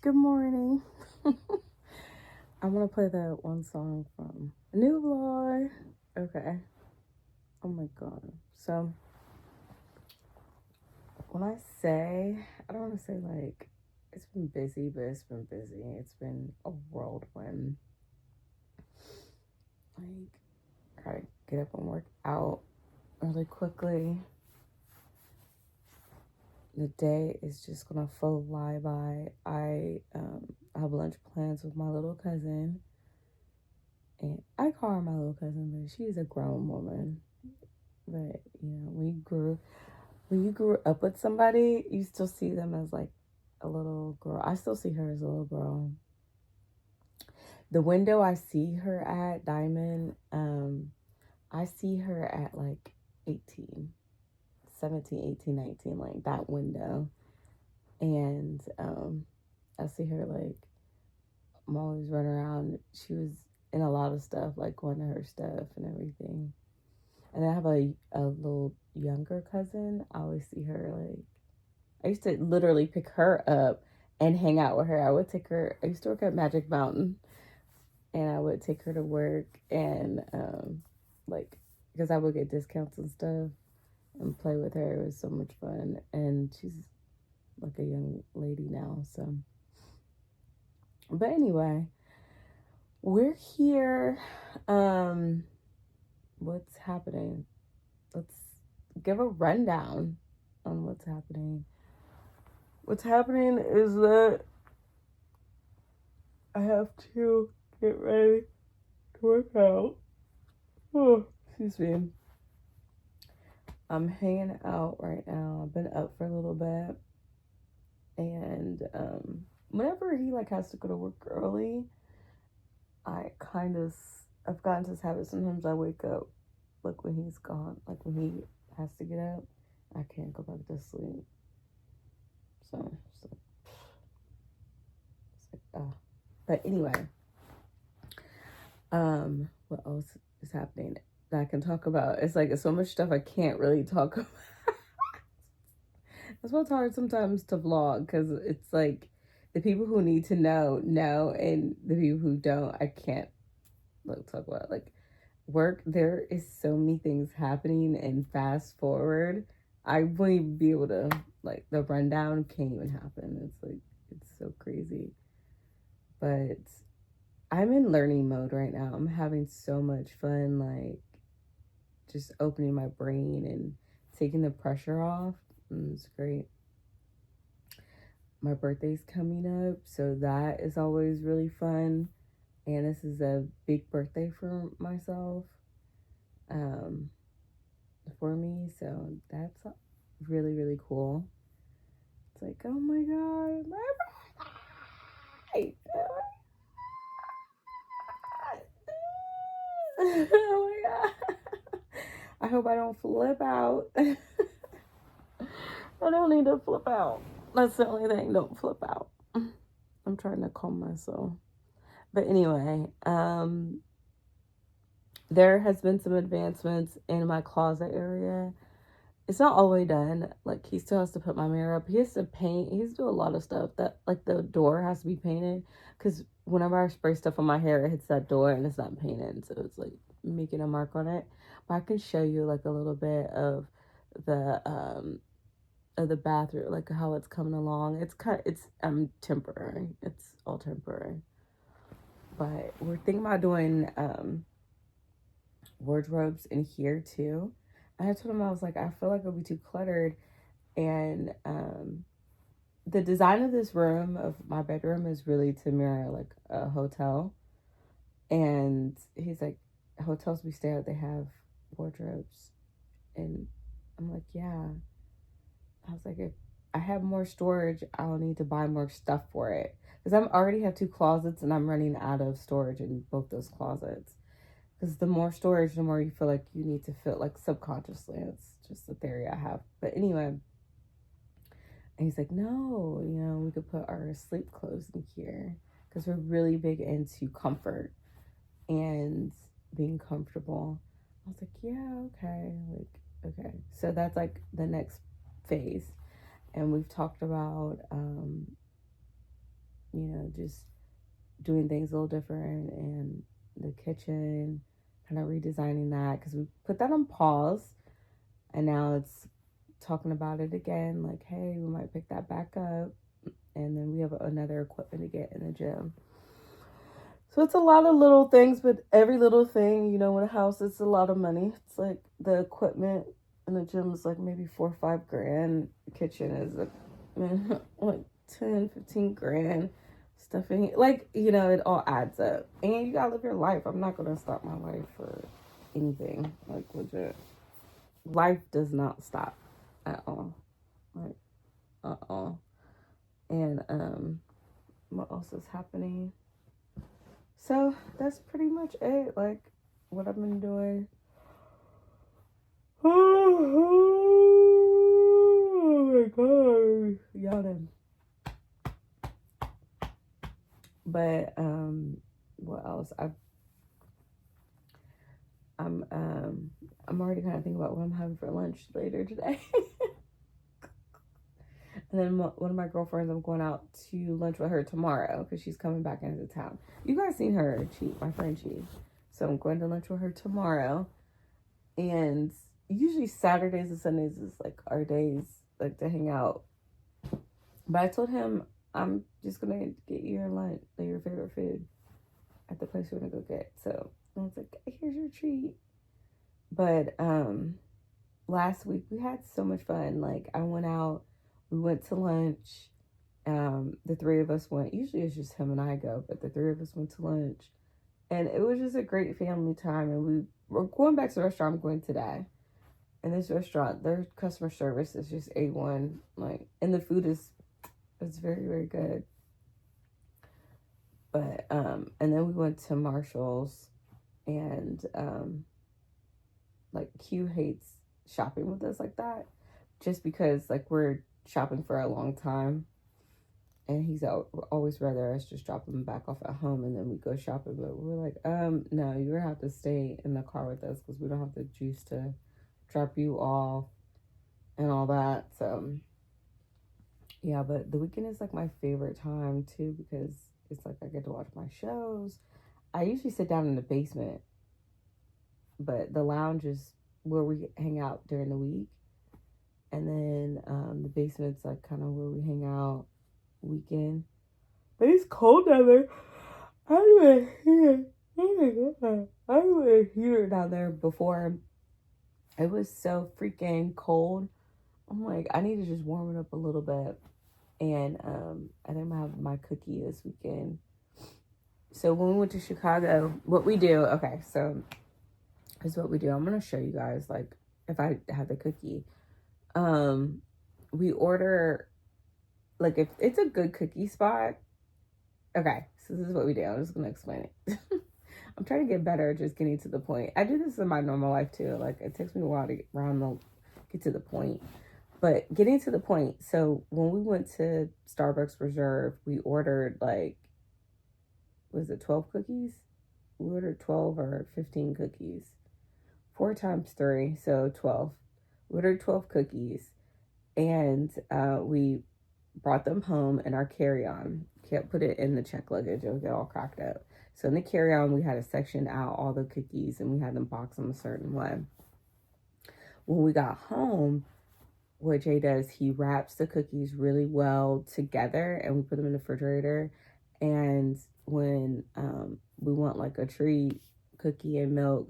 Good morning. I want to play that one song from a new vlog. Okay. Oh my god. So, when I say, I don't want to say like, it's been busy, but it's been busy. It's been a whirlwind. Like, I gotta get up and work out really quickly. The day is just gonna fly by. I have lunch plans with my little cousin. And I call her my little cousin, but she's a grown woman. But when you grew up with somebody, you still see them as like a little girl. I still see her as a little girl. The window I see her at, Diamond, I see her at like 18, 17, 18, 19, like that window. And I see her like, I'm always running around. She was in a lot of stuff, like one of her stuff and everything. And I have a little younger cousin. I always see her like, I used to literally pick her up and hang out with her. I used to work at Magic Mountain, and I would take her to work and like, because I would get discounts and stuff and play with her. It was so much fun. And she's like a young lady now, so. But anyway, we're here. What's happening? Let's give a rundown on what's happening. What's happening is that I have to get ready to work out. Oh, excuse me. I'm hanging out right now. I've been up for a little bit. And whenever he like has to go to work early, I've gotten to this habit. Sometimes I wake up like when he's gone, like when he has to get up, I can't go back to sleep. So it's like but anyway, what else is happening that I can talk about? It's like so much stuff I can't really talk about. That's why it's hard sometimes to vlog, because it's like the people who need to know, and the people who don't, I can't talk about. Like work, there is so many things happening, and fast forward, I wouldn't even be able to, like, the rundown can't even happen. It's like, it's so crazy. But I'm in learning mode right now. I'm having so much fun, like, just opening my brain and taking the pressure off. It's great. My birthday's coming up, so that is always really fun. And this is a big birthday for myself, for me. So that's really, really cool. It's like, oh my God, my birthday! Oh my God. I hope I don't flip out. I don't need to flip out. That's the only thing, don't flip out. I'm trying to calm myself. But anyway, there has been some advancements in my closet area. It's not all the way done. Like, he still has to put my mirror up. He has to paint. He has to do a lot of stuff. That, like, the door has to be painted. Because whenever I spray stuff on my hair, it hits that door and it's not painted. So it's, like, making a mark on it. But I can show you, like, a little bit of the bathroom. Like, how it's coming along. It's temporary. It's all temporary. But we're thinking about doing wardrobes in here, too. I told him, I was like, I feel like it'll be too cluttered. And the design of this room, of my bedroom, is really to mirror like a hotel. And he's like, hotels we stay at, they have wardrobes. And I'm like, yeah. I was like, if I have more storage, I'll need to buy more stuff for it. Because I already have 2 closets and I'm running out of storage in both those closets. Because the more storage, the more you feel like you need to fill, like, subconsciously. It's just a theory I have. But anyway, and he's like, no, we could put our sleep clothes in here. Because we're really big into comfort and being comfortable. I was like, yeah, okay. Like, okay. So that's, like, the next phase. And we've talked about, just doing things a little different, and the kitchen, kind of redesigning that because we put that on pause, and now it's talking about it again, like, hey, we might pick that back up, and then we have another equipment to get in the gym. So it's a lot of little things, but every little thing, in a house, it's a lot of money. It's like the equipment in the gym is like maybe $4 or $5 grand. The kitchen is like 10, 15 grand. Stuffing, like, it all adds up. And you gotta live your life. I'm not gonna stop my life for anything. Like, legit. Life does not stop at all. Like, And what else is happening? So that's pretty much it. Like, what I've been doing. Oh my god, yawning. But what else? I'm already kind of thinking about what I'm having for lunch later today. And then one of my girlfriends, I'm going out to lunch with her tomorrow because she's coming back into town. You guys seen her, my friend Chi. So I'm going to lunch with her tomorrow. And usually Saturdays and Sundays is like our days like to hang out. But I told him I'm just gonna get your lunch, like your favorite food, at the place we're gonna go get. So I was like, here's your treat. But last week we had so much fun. Like, I went out. We went to lunch. The three of us went. Usually it's just him and I go, but the three of us went to lunch. And it was just a great family time. And we're going back to the restaurant I'm going today. And this restaurant, their customer service is just A1. Like, and the food it's very, very good. But, and then we went to Marshall's. And, like, Q hates shopping with us like that. Just because, like, we're shopping for a long time, and he's always rather us just drop him back off at home and then we go shopping. But we're like, no, you're gonna have to stay in the car with us because we don't have the juice to drop you off and all that. So yeah, but the weekend is like my favorite time too, because it's like I get to watch my shows. I usually sit down in the basement, but the lounge is where we hang out during the week. And then the basement's like kind of where we hang out weekend. But it's cold down there. I didn't hear. Oh my god. I didn't hear down there before. It was so freaking cold. I'm like, I need to just warm it up a little bit. And I think I'm gonna have my cookie this weekend. So when we went to Chicago, what we do, okay, so here's what we do. I'm gonna show you guys, like, if I have the cookie. We order, like, if it's a good cookie spot. Okay, so this is what we do. I'm just gonna explain it. I'm trying to get better at just getting to the point. I do this in my normal life too. Like, it takes me a while to get to the point. But getting to the point, so when we went to Starbucks Reserve, we ordered, like, was it 12 cookies? We ordered 12 or 15 cookies. 4 times 3, so 12. We ordered 12 cookies. And we brought them in our carry-on. Can't put it in the check luggage. It'll get all cracked up. So in the carry-on, we had to section out all the cookies, and we had them box them a certain way. When we got home, what Jay does, he wraps the cookies really well together, and we put them in the refrigerator. And when we want like a treat, cookie and milk,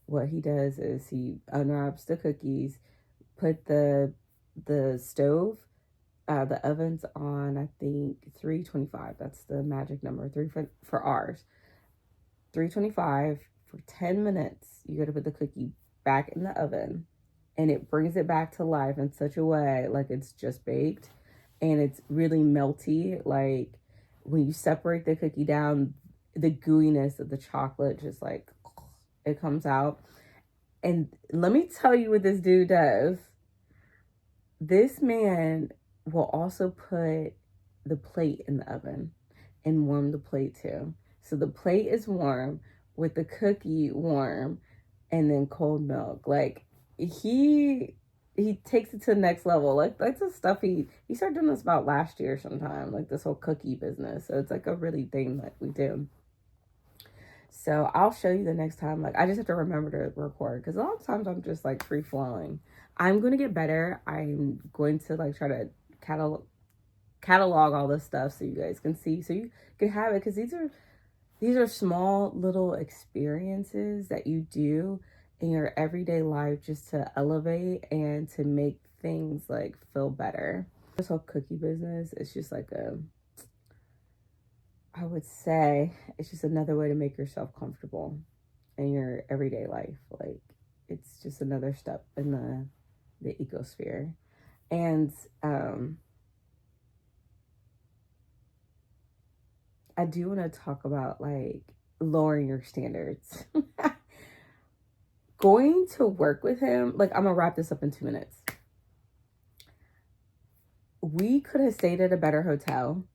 what he does is he unwraps the cookies, put the stove, the oven's on, I think 325. That's the magic number, for ours. 325 for 10 minutes. You got to put the cookie back in the oven, and it brings it back to life in such a way like it's just baked, and it's really melty. Like, when you separate the cookie down, the gooiness of the chocolate just like it comes out. And let me tell you what this dude does. This man will also put the plate in the oven and warm the plate too. So the plate is warm with the cookie warm, and then cold milk. Like, he he takes it to the next level. Like that's the stuff he started doing this about last year sometime, like this whole cookie business. So it's like a really thing that we do. So I'll show you the next time. Like I just have to remember to record because a lot of times I'm just like free flowing. I'm going to get better. I'm going to like try to catalog all this stuff so you guys can see, so you can have it, because these are small little experiences that you do in your everyday life just to elevate and to make things like feel better. This whole cookie business, it's just like I would say it's just another way to make yourself comfortable in your everyday life. Like it's just another step in the ecosphere. And I do want to talk about like lowering your standards. Going to work with him, like I'm gonna wrap this up in 2 minutes. We could have stayed at a better hotel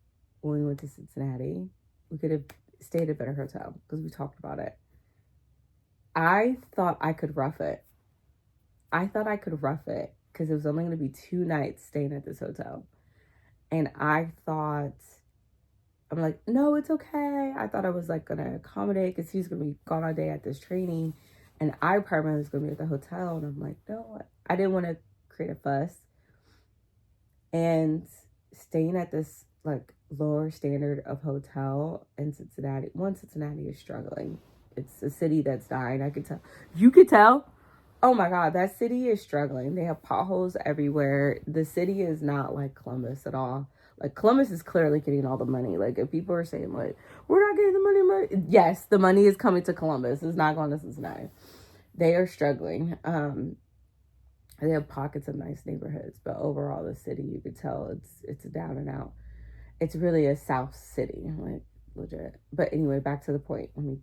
when we went to Cincinnati. We could have stayed at a better hotel because we talked about it. I thought I could rough it. Because it was only going to be 2 nights staying at this hotel. And I'm like, no, it's okay. I thought I was like going to accommodate because he's going to be gone all day at this training. And I primarily was going to be at the hotel. And I'm like, no, I didn't want to create a fuss. And staying at this like lower standard of hotel in Cincinnati. Cincinnati is struggling. It's a city that's dying. I could tell. You could tell. Oh my God, that city is struggling. They have potholes everywhere. The city is not like Columbus at all. Like Columbus is clearly getting all the money. Like if people are saying like, we're not getting the money. Yes, the money is coming to Columbus. It's not going to Cincinnati. They are struggling. They have pockets of nice neighborhoods, but overall the city, you could tell it's down and out. It's really a South city, like legit. But anyway, back to the point. Let me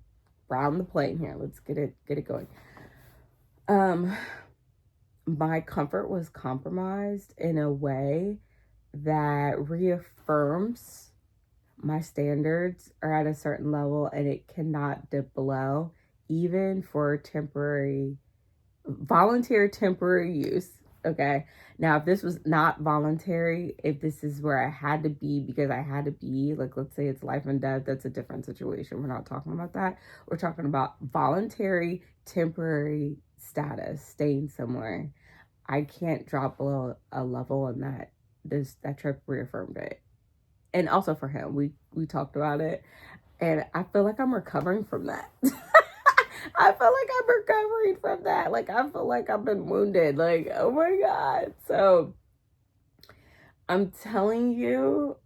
round the plane here. Let's get it going. My comfort was compromised in a way that reaffirms my standards are at a certain level and it cannot dip below, even for volunteer temporary use. Okay. Now, if this was not voluntary, if this is where I had to be because I had to be, like, let's say it's life and death, that's a different situation. We're not talking about that. We're talking about voluntary temporary status, staying somewhere. I can't drop below a level, and that trip reaffirmed it. And also for him, we talked about it, and I feel like I'm recovering from that. I feel like I'm recovering from that. Like, I feel like I've been wounded. Like, oh my God. So, I'm telling you,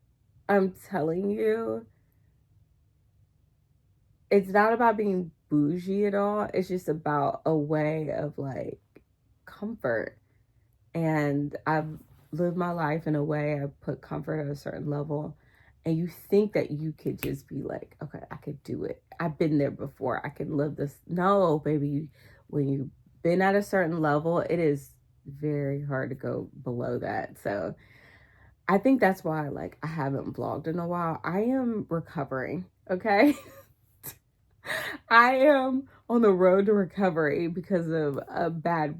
it's not about being bougie at all. It's just about a way of, like, comfort. And I've lived my life in a way I put comfort at a certain level. And you think that you could just be like, okay, I could do it. I've been there before. I can live this. No, baby. When you've been at a certain level, it is very hard to go below that. So I think that's why like I haven't vlogged in a while. I am recovering, okay? I am on the road to recovery because of a bad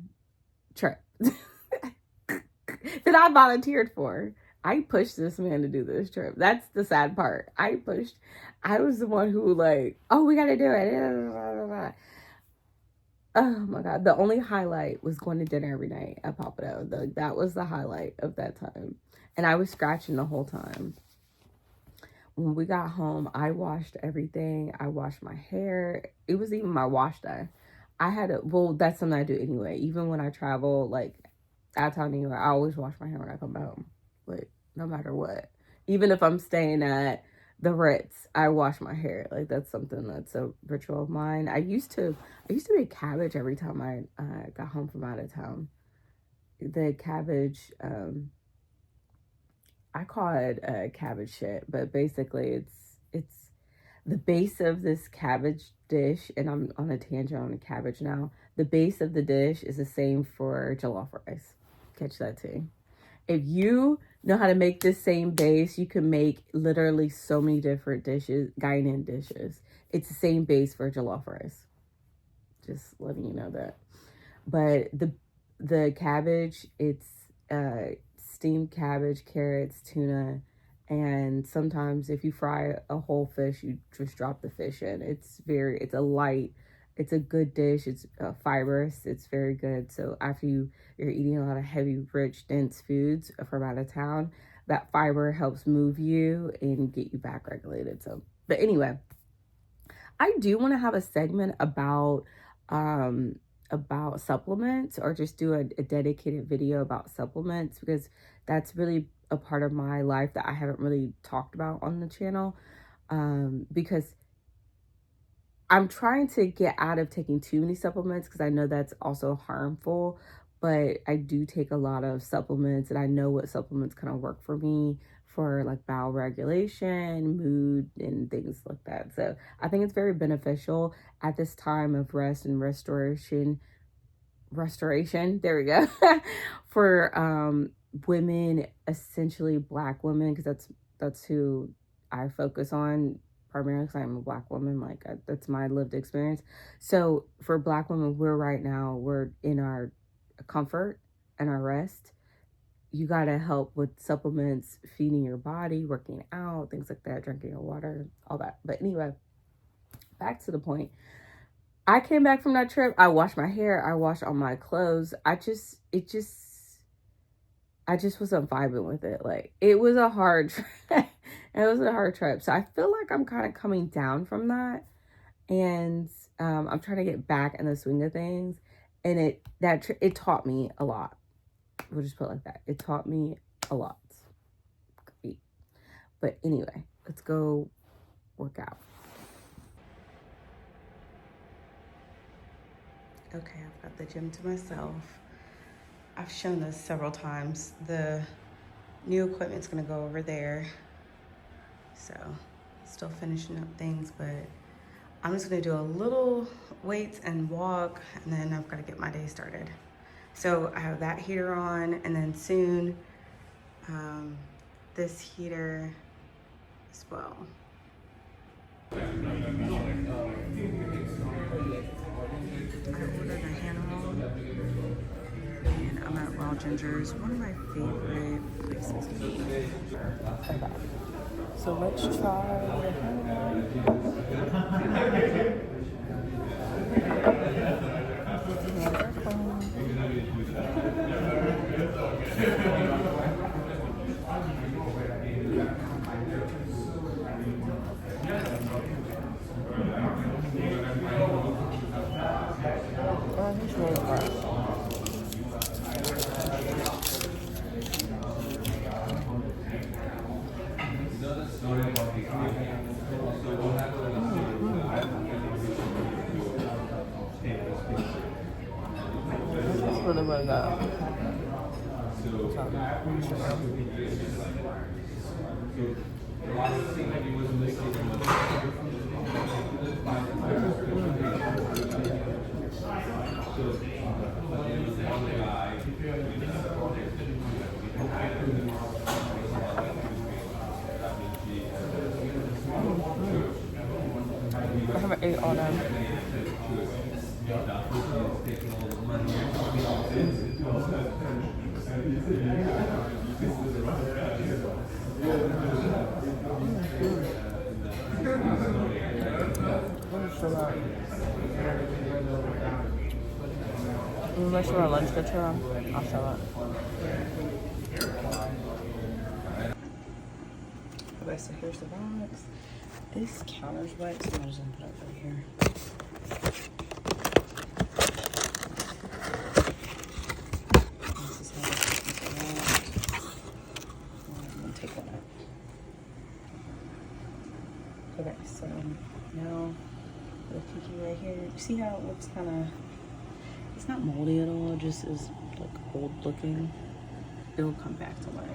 trip that I volunteered for. I pushed this man to do this trip. That's the sad part. I was the one who like, oh, we got to do it. Oh my God. The only highlight was going to dinner every night at Papado. That was the highlight of that time. And I was scratching the whole time. When we got home, I washed everything. I washed my hair. It was even my wash day. That's something I do anyway. Even when I travel, like, out of town anywhere, I always wash my hair when I come home. Like, no matter what. Even if I'm staying at the Ritz, I wash my hair. Like, that's something that's a ritual of mine. I used to make cabbage every time I got home from out of town. The cabbage, I call it cabbage shit, but basically it's the base of this cabbage dish, and I'm on a tangent on a cabbage now. The base of the dish is the same for jollof rice. Catch that too. If you know how to make this same base, you can make literally so many different dishes, Guinan dishes. It's the same base for jollof rice. Just letting you know that. But the cabbage, it's steamed cabbage, carrots, tuna, and sometimes if you fry a whole fish, you just drop the fish in. It's a light, it's a good dish. It's fibrous. It's very good. So after you're eating a lot of heavy, rich, dense foods from out of town, that fiber helps move you and get you back regulated. So, but anyway, I do want to have a segment about supplements, or just do a dedicated video about supplements, because that's really a part of my life that I haven't really talked about on the channel, because I'm trying to get out of taking too many supplements, because I know that's also harmful, but I do take a lot of supplements, and I know what supplements kind of work for me for like bowel regulation, mood, and things like that. So I think it's very beneficial at this time of rest and restoration, there we go, for women, essentially Black women, because that's who I focus on primarily, because I'm a Black woman. Like, that's my lived experience. So for Black women, we're in our comfort and our rest. You got to help with supplements, feeding your body, working out, things like that, drinking your water, all that. But anyway, back to the point. I came back from that trip. I washed my hair. I washed all my clothes. I just wasn't vibing with it. Like, it was a hard trip. It was a hard trip. So I feel like I'm kind of coming down from that. And I'm trying to get back in the swing of things. And it taught me a lot. We'll just put it like that. It taught me a lot. Great. But anyway, let's go work out. Okay, I've got the gym to myself. I've shown this several times. The new equipment's gonna go over there. So, still finishing up things, but I'm just gonna do a little weights and walk, and then I've gotta get my day started. So I have that heater on, and then soon this heater as well. I ordered a handroll, and I'm at Raw Ginger's, one of my favorite places to eat. Okay. So let's try the handroll. Really well done. I haven't ate all them. Unless you want lunch, get your I'll show up. Okay, so here's the box. This counter's wet, so I'm just gonna put it right here. This is how this is. I'm gonna take one out. Okay, so now the tiki right here. You see how it looks kind of, it's not moldy at all, it just is like old looking. It will come back to life.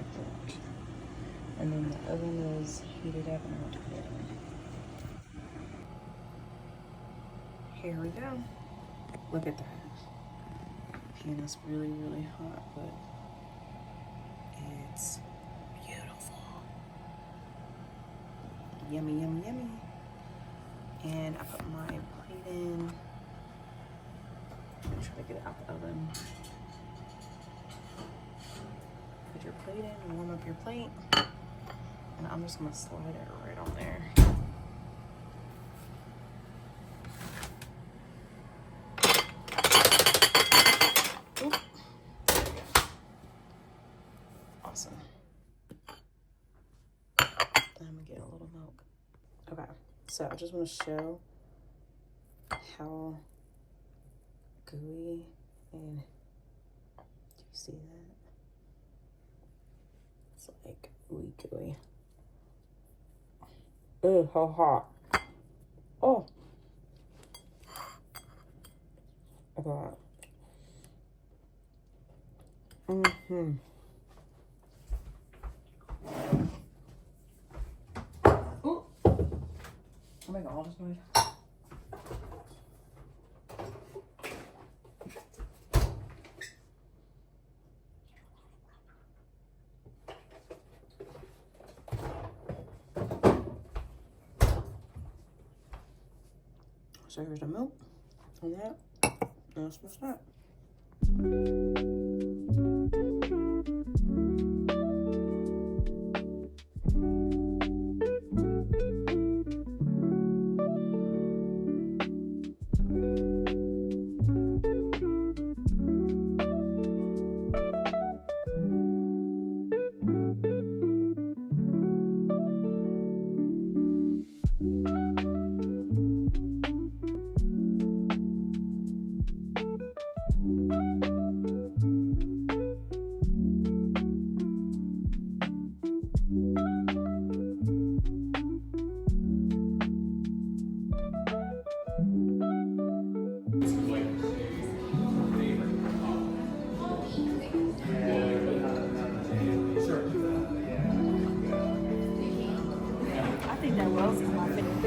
And then the oven is heated up, and I want to put it in. Here we go. Look at that. And it's really, really hot, but it's beautiful. Yummy, yummy, yummy. And I put my plate in. I'm gonna try to get it out the oven. your plate in, warm up your plate. And I'm just gonna slide it right on there. Oop. There we go. Awesome. I'm gonna get a little milk. Okay, so I just wanna show how gooey, and do you see that? It's like gooey. Ugh, how hot. Oh. Okay. Mm-hmm. Ooh. Oh my god, all this noise. So here's the milk on that. Now let's mix that. I think that Wells is my favorite.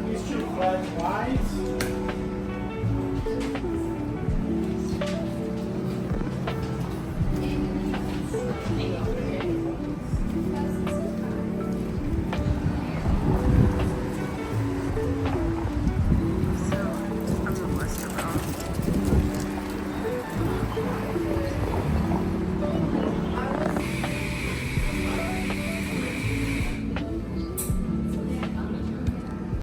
These two flat whites.